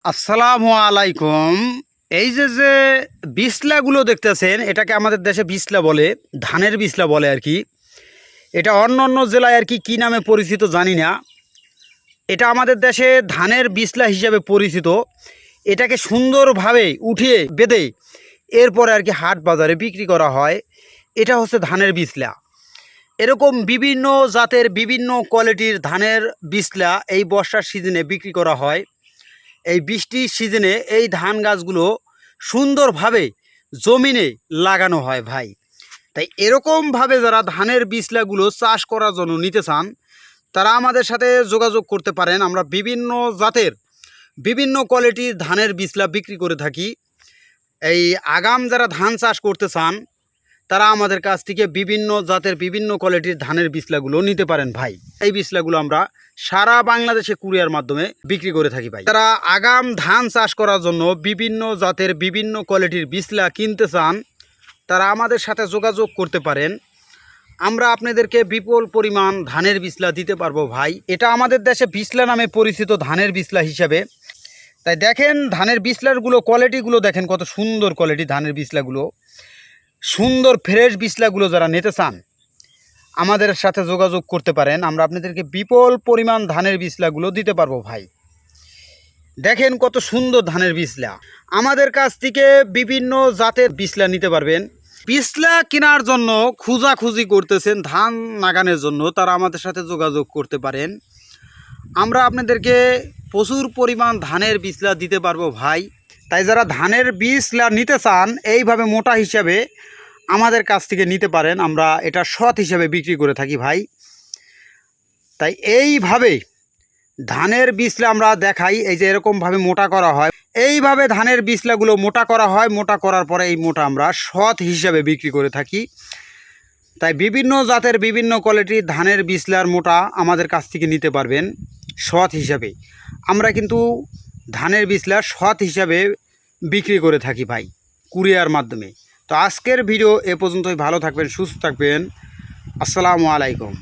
আসসালামু আলাইকুম। এই যে বিসলাগুলো দেখতেছেন, এটাকে আমাদের দেশে বিসলা বলে, ধানের বিসলা বলে আর কি। এটা অন্য অন্য জেলায় আর কি কী নামে পরিচিত জানি না। এটা আমাদের দেশে ধানের বিসলা হিসাবে পরিচিত। এটাকে সুন্দরভাবে উঠিয়ে বেঁধে এরপরে আর কি হাট বাজারে বিক্রি করা হয়। এটা হচ্ছে ধানের বিসলা। এরকম বিভিন্ন জাতের বিভিন্ন কোয়ালিটির ধানের বিসলা এই বর্ষার সিজনে বিক্রি করা হয়। এই বৃষ্টির সিজনে এই ধান গাছগুলো সুন্দরভাবে জমিনে লাগানো হয় ভাই। তাই এরকমভাবে যারা ধানের বিসলাগুলো চাষ করার জন্য নিতে চান, তারা আমাদের সাথে যোগাযোগ করতে পারেন। আমরা বিভিন্ন জাতের বিভিন্ন কোয়ালিটির ধানের বিসলা বিক্রি করে থাকি। এই আগাম যারা ধান চাষ করতে চান, তারা আমাদের কাছ থেকে বিভিন্ন জাতের বিভিন্ন কোয়ালিটির ধানের বিসলাগুলো নিতে পারেন ভাই। এই বিসলাগুলো আমরা সারা বাংলাদেশে কুরিয়ার মাধ্যমে বিক্রি করে থাকি ভাই। যারা আগাম ধান চাষ করার জন্য বিভিন্ন জাতের বিভিন্ন কোয়ালিটির বিসলা কিনতে চান, তারা আমাদের সাথে যোগাযোগ করতে পারেন। আমরা আপনাদেরকে বিপুল পরিমাণ ধানের বিসলা দিতে পারবো ভাই। এটা আমাদের দেশে বিসলা নামে পরিচিত, ধানের বিসলা হিসাবে। তাই দেখেন ধানের বিসলাগুলো কোয়ালিটিগুলো দেখেন, কত সুন্দর কোয়ালিটি ধানের বিসলাগুলো। সুন্দর ফ্রেশ বিসলাগুলো যারা নিতে চান, আমাদের সাথে যোগাযোগ করতে পারেন। আমরা আপনাদেরকে বিপুল পরিমাণ ধানের বিসলাগুলো দিতে পারবো ভাই। দেখেন কত সুন্দর ধানের বিসলা। আমাদের কাছ থেকে বিভিন্ন জাতের বিসলা নিতে পারবেন। বিসলা কেনার জন্য খোঁজাখুঁজি করতেছেন ধান লাগানোর জন্য, তারা আমাদের সাথে যোগাযোগ করতে পারেন। আমরা আপনাদেরকে প্রচুর পরিমাণ ধানের বিসলা দিতে পারবো ভাই। তাই যারা ধানের বিসলা নিতে চান, এইভাবে মোটা হিসাবে আমাদের কাছ থেকে নিতে পারেন। আমরা এটা সৎ হিসাবে বিক্রি করে থাকি ভাই। তাই এইভাবে ধানের বিসলা আমরা দেখাই, এই যে এরকমভাবে মোটা করা হয়। এইভাবে ধানের বিসলাগুলো মোটা করা হয়। মোটা করার পরে এই মোটা আমরা সৎ হিসাবে বিক্রি করে থাকি। তাই বিভিন্ন জাতের বিভিন্ন কোয়ালিটির ধানের বিসলার মোটা আমাদের কাছ থেকে নিতে পারবেন সৎ হিসাবে। আমরা কিন্তু ধানের বিসলা সৎ হিসাবে বিক্রি করে থাকি ভাই, কুরিয়ার মাধ্যমে। তো আজকের ভিডিও এ পর্যন্তই। ভালো থাকবেন, সুস্থ থাকবেন। আসসালামু আলাইকুম।